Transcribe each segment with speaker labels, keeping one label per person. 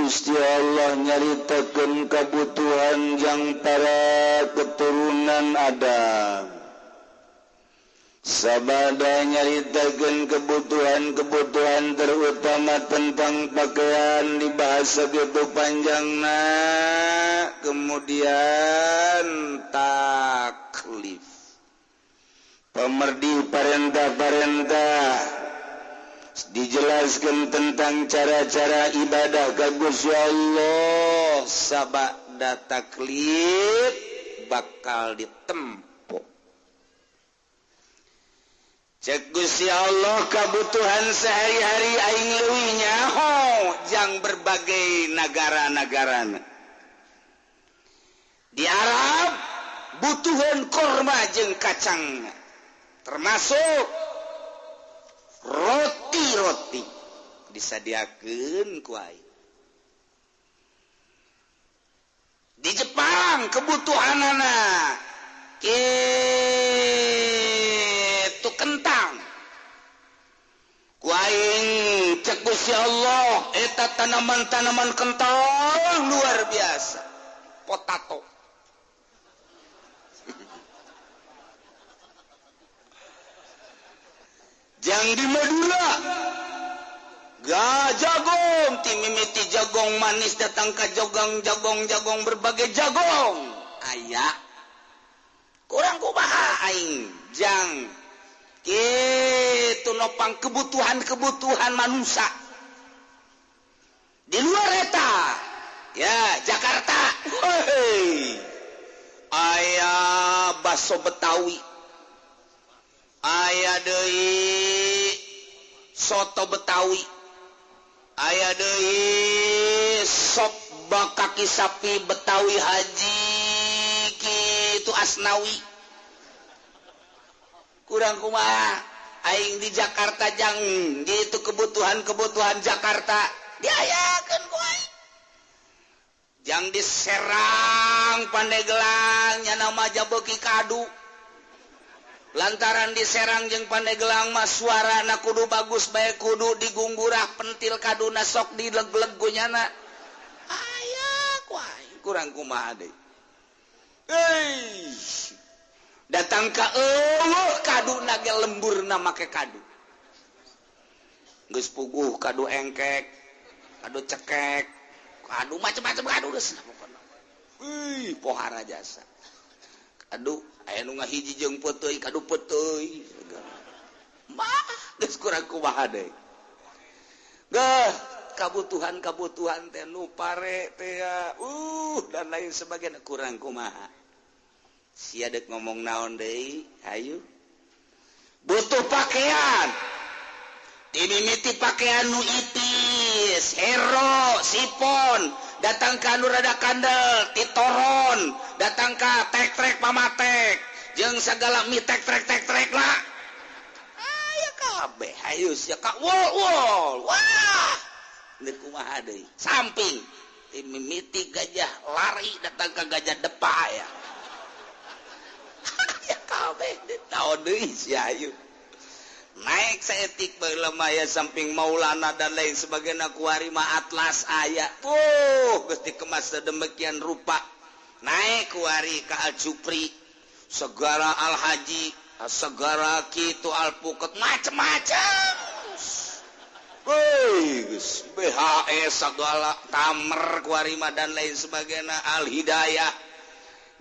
Speaker 1: Gusti Allah nyaritakeun kabutuhan yang para keturunan Adam. Sabada nyaritakeun kebutuhan terutama tentang pakaian dibahas begitu panjangna, kemudian taklif. Pemerdi parentah-parentah dijelaskan tentang cara-cara ibadah ka Gusti Allah. Sabada taklif bakal ditempuh. Cek Gusti Allah kebutuhan sehari-hari aing leuwih nyaho jang berbagai negara-negara. Di Arab butuhan korma jeung kacang, termasuk roti disadiakeun ku aing. Di Jepang kebutuhanana kitu kentang. Ku aing cek Gusti Allah eta tanaman-tanaman kentang luar biasa. Potato. Jang di Madura jagong timimiti jagong manis datang ke jagong berbagai jagong aya kurang kumaha aing jang kitu nopang kebutuhan manusia di luar eta ya Jakarta aya bakso Betawi, aya deui soto Betawi, aya deui sop kaki sapi Betawi Haji kitu Asnawi. Kurang kumaha aing di Jakarta jang gitu kebutuhan Jakarta diayakeun ku aing. Jang di Serang Pandeglang nya nama jabeuki kadu. Lantaran diserang jeung Pandeglang mah suarana kudu bagus bae kudu digunggurah pentil kaduna sok dileg-leg gunyana. Aya ku aing kurang kumaha deui. Datang ka eueuh kaduna ge lemburna make kadu. Geus puguh kadu engkek, kadu cekek, kadu macam-macam kadu geus pokona. Pohara jasa. Kadu aya nu ngahiji jeung peuteui kadu peuteui mah geus kurang kumaha deui. Gah kabutuhan teh nu pare teh dan lain sebagainya kurang kumaha. Sia deuk ngomong naon deui hayu butuh pakaian dimimiti pakaian nu ipis hero sipon datang ka anu rada kandel titoron datang ka tek-trek pamatek jeung sagala mi tek-trek lah aya kabeh hayu sia ka wol wah deuk kumaha deui samping dimimiti gajah lari datang ka gajah depa ya ya kabeh taon deui sia hayu naik saeutik bae lemaya samping Maulana dan lain sebagainya kuari mah atlas aya geus dikemas sedemikian rupa naik kuari ka Al-Jupri segara Al-Haji segara kitu Al-Puket macam-macam geus BHS segala tamer kuari mah dan lain sebagainya Al-Hidayah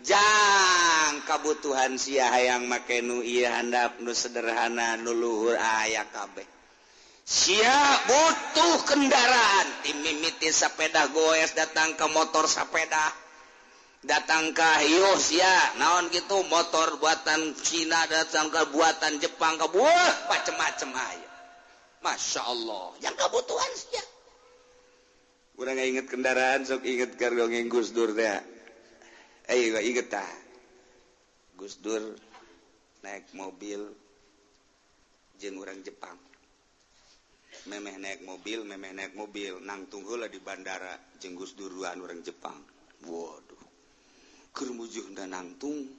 Speaker 1: jang kabutuhan sia hayang make nu ieu handap nu sederhana nu luhur aya kabeh. Sia butuh kendaraan timimiti sepeda goes datang ke motor sepeda datang ke hiuh sia naon gitu motor buatan Cina datang ke buatan Jepang ke buah macem-macem aya. Masya Allah yang kebutuhan sia. Urang inget kendaraan sok inget kargo Gus Dur teh. Ayo inget tah Gus Dur naik mobil jeung urang Jepang memeh naik mobil nang tunggulah di bandara jeung Gus Duruan urang Jepang waduh keur mujuhna nangtung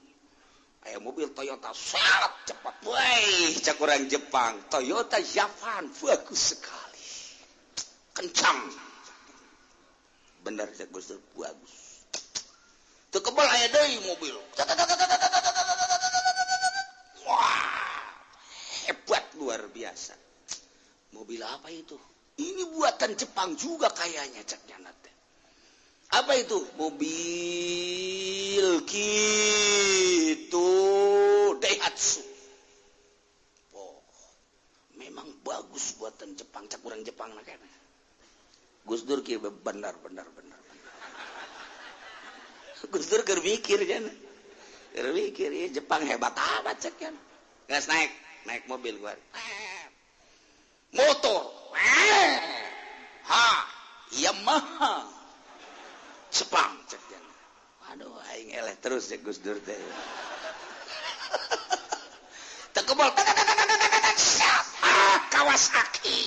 Speaker 1: aya mobil Toyota sangat cepat weh cak urang Jepang Toyota Japan bagus sekali kencang bener cek Gus Dur bagus teu kebal aya deui mobil wah hebat luar biasa mobil apa itu ini buatan Jepang juga kayaknya ceknya nate apa itu mobil gitu Daihatsu oh memang bagus buatan Jepang cak urang Jepang na kana Gus Dur kieu benar Gus Dur keur mikir jan keur mikir ieu Jepang hebat amat cek kan geus naik mobil gua motor Yamaha Jepang cek jan aduh aing eleh terus cek Gus Dur teh tekebol Kawasaki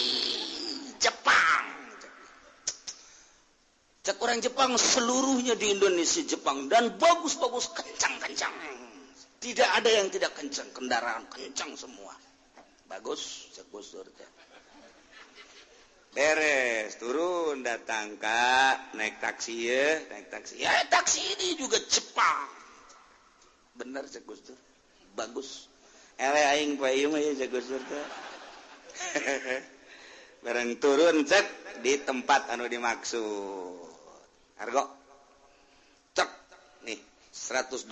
Speaker 1: Jepang cek orang Jepang seluruhnya di Indonesia Jepang dan bagus-bagus kencang-kencang tidak ada yang tidak kencang kendaraan kencang semua bagus cek Gus Dur teh beres turun datang Kak naik taksi ya taksi ini juga Jepang bener cek Gus Dur bagus ele aing poe ieu mah ya cek Gus Dur teh bareng turun cek di tempat anu dimaksud harga cek nih $100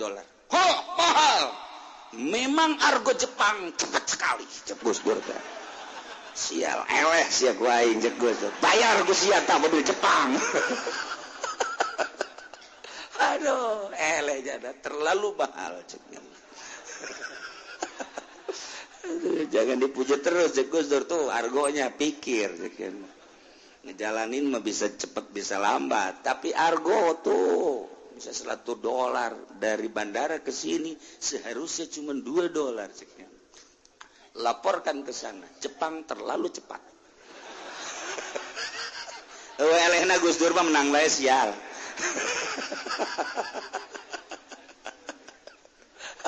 Speaker 1: mahal memang argo Jepang cepat sekali cek Gus Dur teh sial eleh sia ku aing cek Gus bayar ku sia tah mobil Jepang aduh eleh jada terlalu mahal cek aduh jangan dipuji terus cek Gus Dur tuh argonya pikir cek ngejalanin mah bisa cepet bisa lambat tapi argo tuh bisa $100 dari bandara ke sini seharusnya cuma $2 cek laporkan ke sana Jepang terlalu cepat elehna Gus Dur mah menang bae sial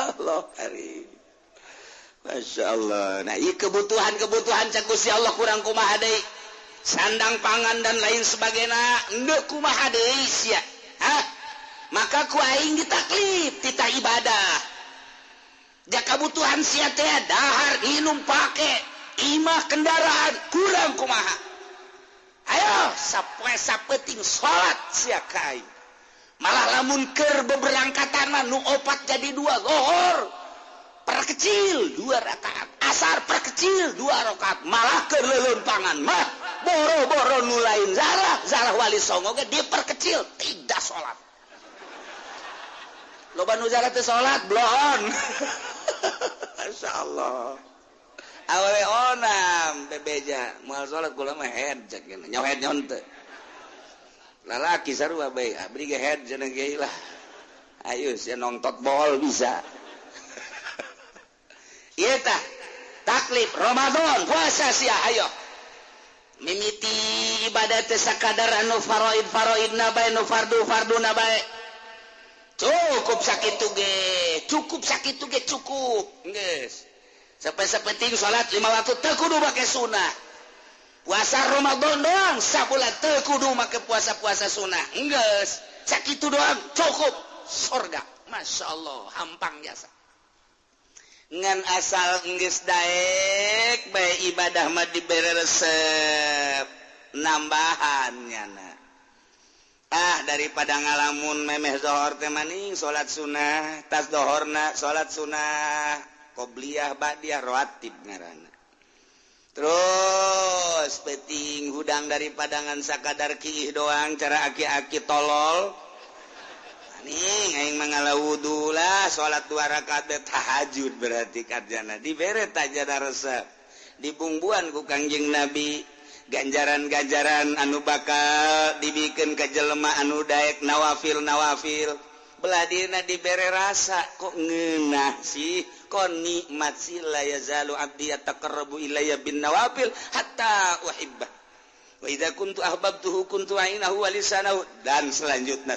Speaker 1: Allah karim Masya Allah nah ieu kebutuhan cek Gusti Allah kurang kumaha deui sandang pangan dan lain sebagainya henteu kumaha deui sia maka ku aing ditaklif tita ibadah ja kabutuhan sia teh dahar minum pake imah kendaraan kurang kumaha ayo sapoe sapeting salat sia ka aing malah lamun keur beberangkatan mah nu 4 jadi 2 zuhur perkecil 2 rakaat asar perkecil 2 rakaat malah keur leunpangan mah boro-boro nu lain zarah wali songo ge diperkecil tidak salat loba nu zarah teh salat blon Masya Allah awewe onam bebeja moal salat kula mah head cek nyohed nyonte lalaki sarua bae abdi ge head cenah ge lah ayo sia nongtot bol bisa ieu tah taklif Ramadan puasa sia ayo mimiti ibadah teh sakadar anu faraidna bae nu farduna bae cukup sakitu ge cukup geus sape-sapeting salat 5 waktu teu kudu make sunah puasa Ramadan doang sabulan teu kudu make puasa sunah geus sakitu doang cukup surga Masya Allah hampang jasa ngan asal geus daek bae ibadah mah dibere resep nambahan nyana daripada ngalamun memeh zohor teh maning salat sunah tas dohorna salat sunah qobliyah ba'diyah rawatib ngaranna terus peting hudang daripada ngan sakadar kiih doang cara aki-aki tolol ning aing mangala wudu lah salat 2 rakaat tahajud berarti karjana dibere tajana resep dibungbuan ku Kangjeng Nabi ganjaran-ganjaran anu bakal dibikin ke jelema anu daek nawafil belah dina dibere rasa kok ngeunah sih kok nikmat sih la yazalu abdi yataqarrabu ilayya bin nawafil hatta uhibba wa idza kuntu ahbabtuhu kuntu ainahu wa lisanahu dan selanjutnya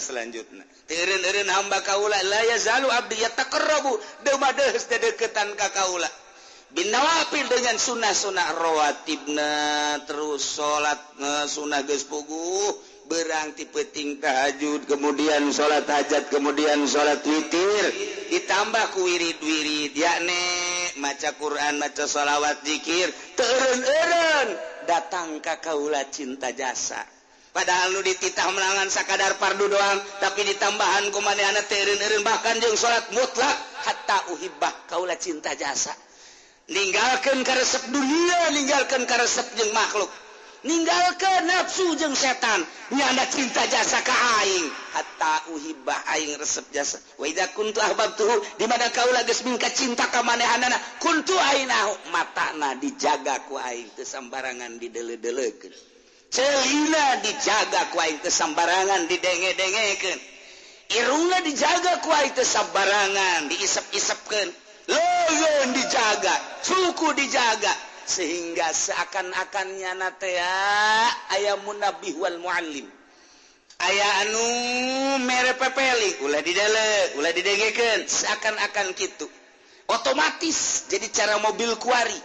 Speaker 1: teureun-eureun hamba kaula la yazalu abdi yataqarrabu deumadeus dedeketan ka kaula bin nawafil dengan sunnah-sunnah rawatibna terus salat sunnah geus puguh berang tipe ting tahajud kemudian salat hajat kemudian salat witir ditambah ku wirid-wirid yakni maca Quran maca shalawat zikir teu eureun-eureun datang ka kaula cinta jasa padahal nu dititah menangan sakadar fardu doang tapi ditambahan ku manehna teu eureun-eureun bahkan jeung salat mutlak hatta uhibbah kaula cinta jasa ninggalkeun karesep dunia ninggalkeun karesep jeung makhluk ninggalkeun nafsu jeung setan nyanda cinta jasa ka aing hatta uhibbah aing resep jasa wa idza kuntu ahbabtuhu di mana kaula geus mingka cinta ka manehanana kuntu ainahu matana dijaga ku aing teu sambarangan dideuleu-deuleukeun ceulina dijaga ku aing teu sambarangan didenge-dengekeun irungna dijaga ku aing teu sambarangan diisep-isepkeun leun dijaga suku dijaga sehingga seakan-akannya natea aya munabih wal muallim aya anu mere pepeli ulah dideleu ulah didengekeun seakan-akan kitu otomatis jadi cara mobil kuari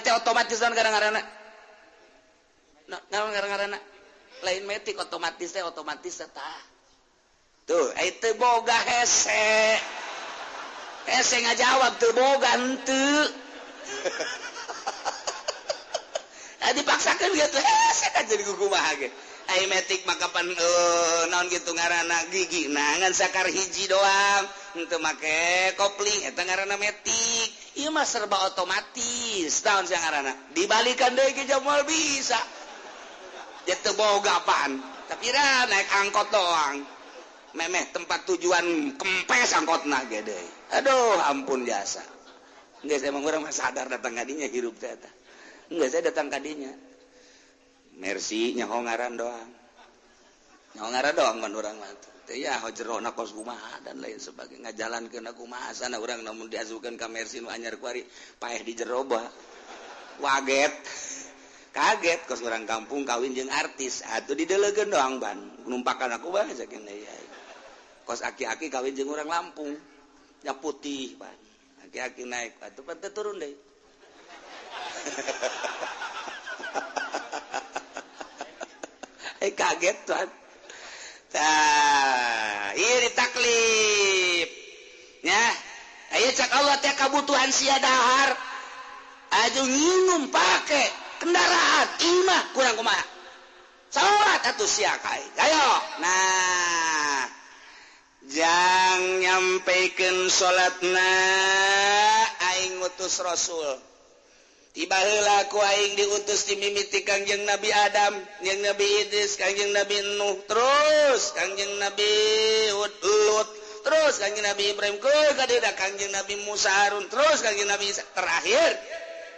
Speaker 1: teh otomatis naon ngaranna naon ngaranna lain metik otomatis teh tah tuh itu boga hese ngajawab teu boga henteu dipaksakan gitu saya jadi kumaha ge ai metik maka pan naon gitu ngaranna gigi nangan sakar hiji doang henteu make kopling eta ngaranna metik ieu mah serba otomatis naon sia ngaranna dibalikan deui ge moal bisa jadi teu boga apaan tapi ra naik angkot doang memeh tempat tujuan kempes angkotna ge deui aduh ampun jasa enggak saya emang orang sadar datang kadinya hirup saya enggak saya datang kadinya mercy nyaho ngaran doang man urang mah teh ya hojerona kos kumaha dan lain sebagainya ngajalankeun kumaha sana urang namun diasukeun ka mercy nu anyar kuari paeh di jero bah kaget kos urang kampung kawin jeung artis atuh dideleukeun doang ban numpakan aku bae saking ya kos aki-aki kawin jeung urang Lampung nya putih ban aki-aki naik atuh pante turun deh kaget tuan ieu ditaklif nya aya cak Allah teh kabutuhan sia dahar aju nginum pake kendaraan imah kurang kumaha salat atuh sia kae ayo nah jang nyampikeun salatna aing ngutus rasul tiba heula ku aing diutus ti mimiti Kangjeng Nabi Adam jeung Nabi Idris Kangjeng Nabi Nuh terus Kangjeng Nabi Lut terus Kangjeng Nabi Ibrahim ka deuna Kangjeng Nabi Musa Harun terus Kangjeng Nabi Isa terakhir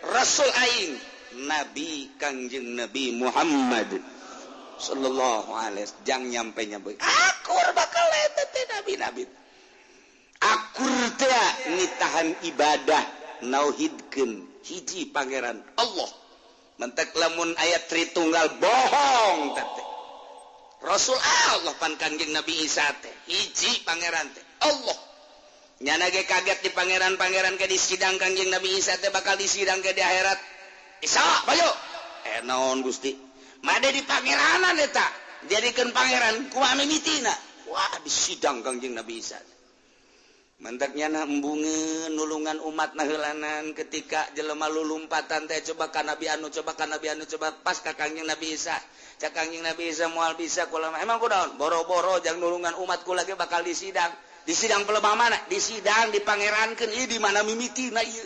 Speaker 1: rasul aing Nabi Kangjeng Nabi Muhammad sallallahu alaihi wasallam jang nyampe-nya beui akur bakal eta teh nabi-nabi akur teh nitahan ibadah nauhidkeun hiji pangeran Allah mentek lamun ayat Tritunggal bohong teh Rasul Allah pan Kangjeng Nabi Isa teh hiji pangeran teh Allah nyana ge kaget di pangeran-pangeran ke di sidang Kangjeng Nabi Isa teh bakal disidang ke di akhirat Isa bayo naon Gusti made di pangeranan eta jadikeun pangeran kumaha mimitina wah disidang Kangjeng Nabi Isa mentek nyana embungeun nulungan umat naheulanan ketika jelema lulumpatan teh coba ka Nabi anu coba pas ka Kangjeng Nabi Isa cak Kangjeng Nabi Isa moal bisa kula emang kunaon boro-boro jang nulungan umat kula ge bakal disidang pelemah mana disidang dipangerankeun ieu di mana mimitina ieu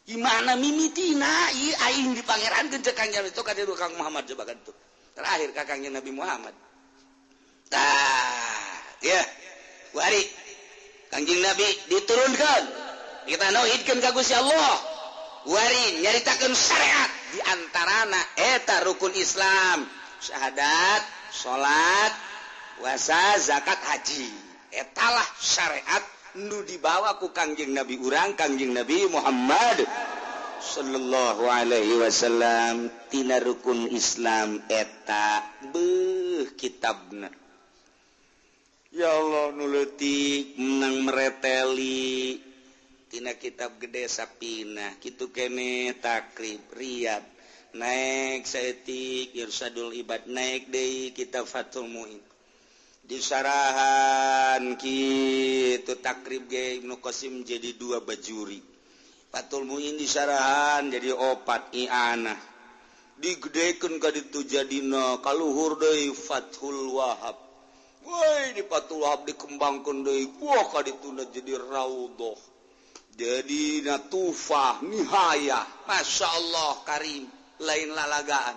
Speaker 1: di mana mimitina ieu aing dipangerankeun cak Kangjeng itu ka dieu Kang Muhammad coba kan tuh terakhir ka Kangjeng Nabi Muhammad ya wari Kangjeng Nabi diturunkan kita nauhidkeun ka Gusti Allah wari nyaritakeun syariat di antarana eta rukun Islam syahadat salat puasa zakat haji etalah syariat nu dibawa ku Kangjeng Nabi urang Kangjeng Nabi Muhammad sallallahu alaihi wasallam tina rukun Islam eta beuh kitabna ya Allah nu leutik menang mereteli tina kitab gede Sapinah kitu kene takrib riyad naik saeutik irsadul ibad naik deui kitab Fathul Muin disarahan kitu takrib ge Ibnu Qasim jadi 2 bajuri Fathul Muin disarahan jadi 4 i'anah digedekeun ka ditu jadina kaluhur deui Fathul Wahhab woi di Fathul Wahhab dikembangkeun deui wah ka dituna jadi raudhah jadi natufah nihayah Masya Allah karim lain lalagaan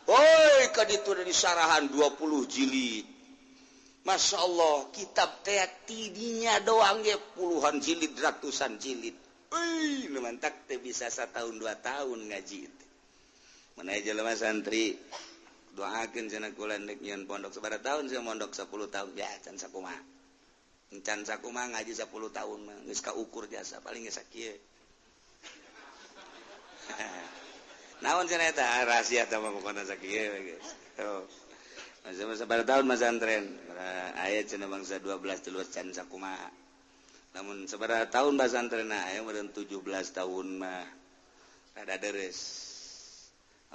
Speaker 1: woi ka ditu disarahan 20 jilid Masya Allah kitab teh tidinya doang ge puluhan jilid ratusan jilid nu mantak teh bisa 1 tahun 2 tahun ngaji teh manae jelema santri doakeun cenah kula nek nyeun pondok sabaraha tahun saya mondok 10 tahun ya can sakumaha can sakumaha ngaji 10 tahun mah geus kaukur jasa paling geus sakieu naon cenah eta rahasia teh mah pokona sakieu geus sabaraha tahun mas antren aya cenah bangsa 12 3 can sakumaha namun sabaraha tahun bahasa antrenna aya meureun 17 tahun mah rada deres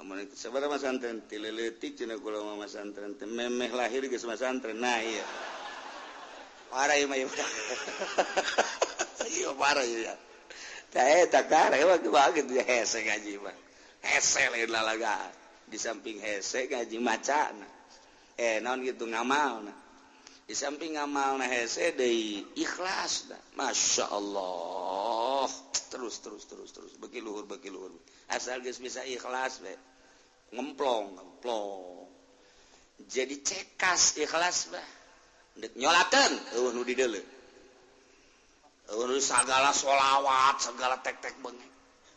Speaker 1: amun sabaraha mas antren tileutik cenah kula mah mas antren teh memeh lahir geus mas antren nah ieu parah ieu mah ieu parah ieu tah eta kareh mah kumaha kitu hese ngaji mah hese lain lalagaan di samping hese ngaji macana naon gitu ngamalna di samping ngamalna hese deui ikhlas dah Masya Allah terus beki luhur asal geus bisa ikhlas we ngemplong jadi cekas ikhlas bah dek nyolakeun eueuh nu di deuleu eueuh sagala sholawat sagala tek-tek beungeut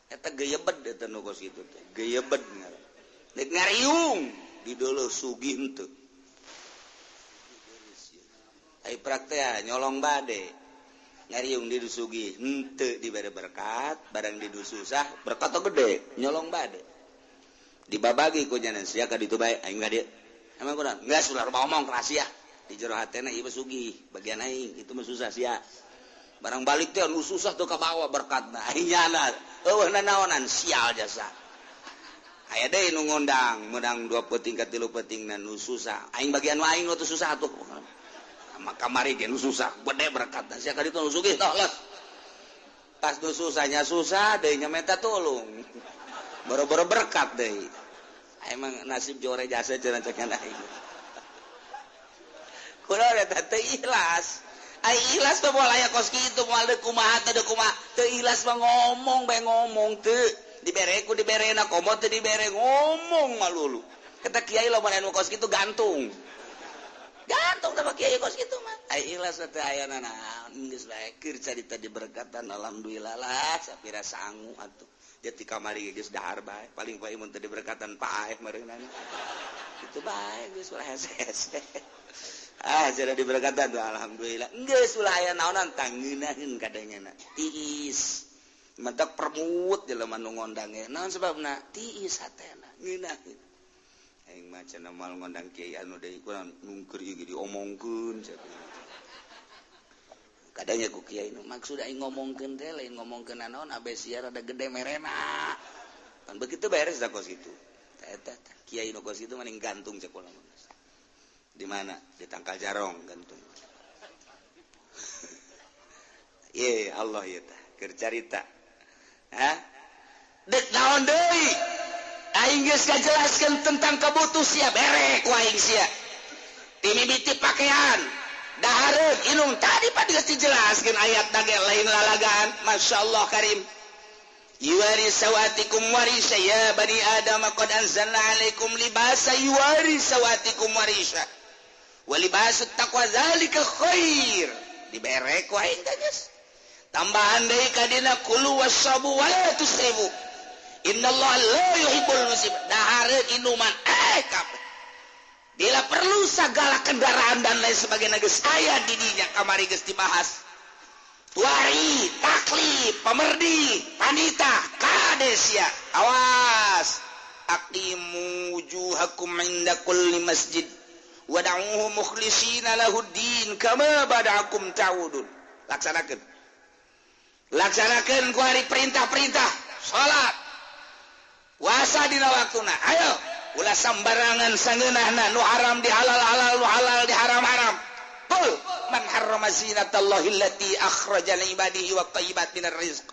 Speaker 1: eta geuyebed eta nu kos kitu teh geuyebed dek ngariung di deuleu sugih henteu ai praktek nyolong bade ngariung di dusugi henteu dibere berkat barang di susah berkat gede nyolong bade dibabagi ku nya sia ka ditu bae aing gade emang kunaon geus ulah ngomong rahasia di jero hatena ieu sugih bagian aing itu mah susah sia barang balik teh nu susah teu kabawa berkatna aing nyana eueuh naonan sial jasa aya deui nu ngundang menang 2 peuting ka 3 peutingna nu susah aing bagian aing nu teu susah atuh kamari ge nu susah gede berkatna sia ka ditu nu sugih tolong pas nu susahnya susah deui nya minta tulung boro-boro berkat deui emang nasib jore jasa cenah cekan aing kunaon eta teu ikhlas ai ikhlas teh moal aya kos kitu moal deuk kumaha teh deuk kumaha teu ikhlas mah ngomong bae ngomong teu dibere ku diberena komo teu dibere ngomong malulu eta kiai lamun anu kos kitu gantung sama kiai kos kitu mah ai ikhlas teh ayana naon geus bae keur carita diberkatan alhamdulillah lah sapira sangu atuh jadi kamari geus dahar bae paling bae mun teu diberkatan paeh meureunna kitu bae geus ulah hese jadi diberkatan tuh alhamdulillah geus ulah aya naonan tangeunaheun kadanyana tiis mentak permut jelema nu ngondang naon sebabna tiis hatena ngeunaheun aing mah cenah moal ngondang kiai anu deui kurang nungkeur ieu diomongkeun kadanya ku kiai nu maksud aing ngomongkeun teh lain ngomongkeun naon abe sia rada gede merena kan begitu beres da kos kitu eta kiai nu kos kitu mending gantung cek ulah di mana di Tangkal Jarong gantung ye Allah ya tah keur carita dek naon deui aing geus ngajelaskeun tentang kabutuh sia bere ku aing sia timimiti pakaian dahareun inung tadi pa geus dijelaskeun ayat dage lain lalagaan masyaallah karim yuwari sawatikum warisha ya bani adam qad anzalna alaikum libasa yuwari sawatikum warisha walibasut taqwa zalika khair dibere ku aing geus tambahan deui ka dina kulu washabu wa la tusrifu innallaha la yuhibbul musib dahareun inuman kabeh bila perlu segala kendaraan dan lain sebagainya geus aya di dinya kamari geus dibahas tuari taklif pemerdi panita kades ya awas aqimu wujuhakum inda kulli masjid wada'uhu mukhlishina lahuddin kama bada'akum ta'udun laksanakeun laksanakeun ku hari perintah-perintah salat puasa dina waktuna ayo ulah sambarangan sangeunahna nu haram dihalal-halal nu halal diharam-haram qul man harrama zinatallahi allati akhraja li ibadihi wat thayyibat minar rizq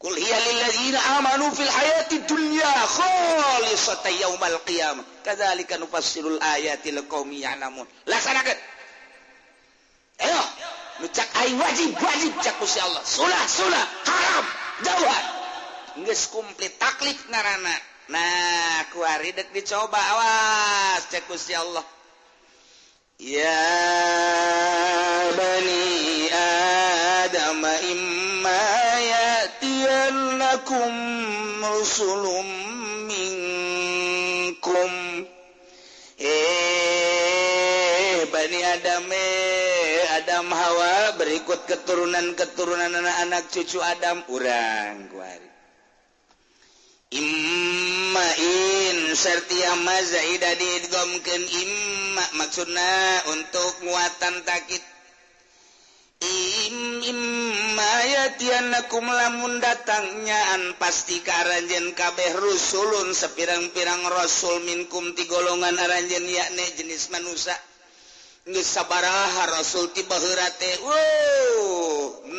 Speaker 1: qul hiya lil ladzina amanu fil hayati dunya khalisatan yaumal qiyamah kadzalika nufassilul ayati liqaumin ya'lamun laksanakeun ayo nu cak aing wajib cak Gusti Allah sunah haram jauhan geus komplit taklif ngaranna nah kuari dek dicoba awas cek Gusti Allah ya bani adam imma yatiyannakum rusulun minkum bani Adam Hawa berikut keturunan anak-anak cucu Adam urang kuari immain sartia mazaida digomkeun imma maksudna untuk muatan takit imma yatianakum lamun datangnyaan pasti ka aranjeun kabeh rusulun sepirang-pirang rasul minkum ti golongan aranjeun yakni jenis manusia geus sabaraha rasul ti baheura teh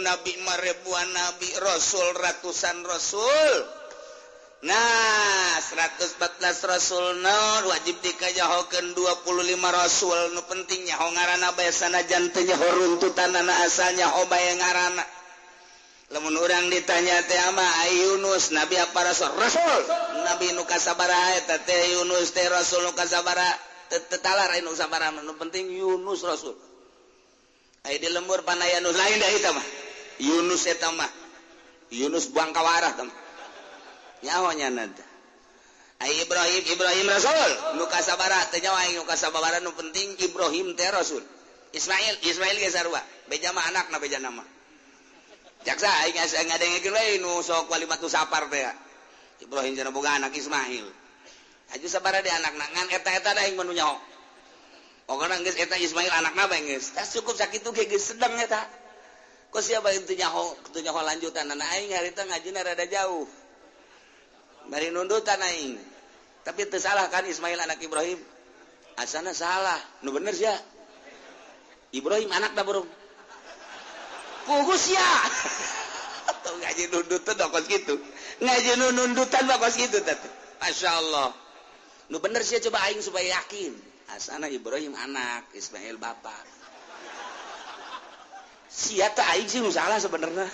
Speaker 1: nabi marebuan nabi rasul ratusan rasul nah 114 rasul naon wajib dikajahokeun 25 rasul nu penting nyaho ngaranna bae sanajan teu nyaho runtutanna asalnya ho bae ngaranna lamun urang ditanya teh ama Yunus nabi apa rasul nabi nu kasabaraha eta teh Yunus teh rasul nu kasabaraha tetalar anu sabaraha nu penting Yunus rasul ai di lembur panaya nu lain da eta mah Yunus eta mah Yunus buang kawarah tah nyaho nyana ai Ibrahim rasul nu kasabaraha teh nyawa nu kasabaraha nu penting Ibrahim teh rasul Ismail ge sarua beja mah anakna beja nama jaksa aing asa ngadengekeun we nu sok walimatu sapar teh Ibrahim cenah boga anak Ismail aju sabaraha di anakna ngan eta-eta da aing manu nyaho pokona geus eta Ismail anakna bae geus tas cukup sakitu ge geus sedeng eta kos sia bae teu nyaho lanjutanna aing harita ngajina rada jauh bari nundutan aing tapi teu salah kan Ismail anak Ibrahim asana salah nu bener sia Ibrahim anakna burung pugus ya tuh ngaji nundutan kos kitu ngaji nundutan kos kitu teh masyaallah nu bener sih coba aing supaya yakin asana Ibrahim anak Ismail bapak sia teh aing sih nu salah sebenarnya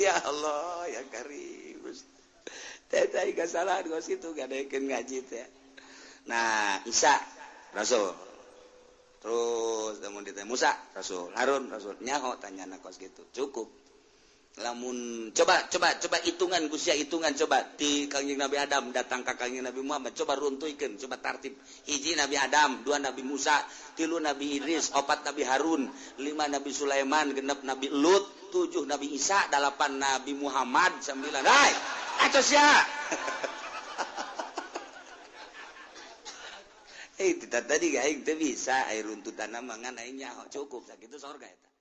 Speaker 1: ya Allah ya Karim teh aing kasalahan kos kitu gadekeun ngaji teh nah Isa rasul terus namun ditanya Musa rasul Harun rasul nyaho tanyana kos kitu cukup lamun coba hitungan Gusia hitungan coba ti Kangjeng Nabi Adam datang ka Kangjeng Nabi Muhammad coba runtuikeun coba tartib hiji Nabi Adam 2 Nabi Musa 3 Nabi Idris 4 Nabi Harun 5 Nabi Sulaiman 6 Nabi Lut 7 Nabi Isa 8 Nabi Muhammad 9 hai atos ya tadi aing teu bisa air runtutanna mangan aing nyaho cukup sakitu sorga eta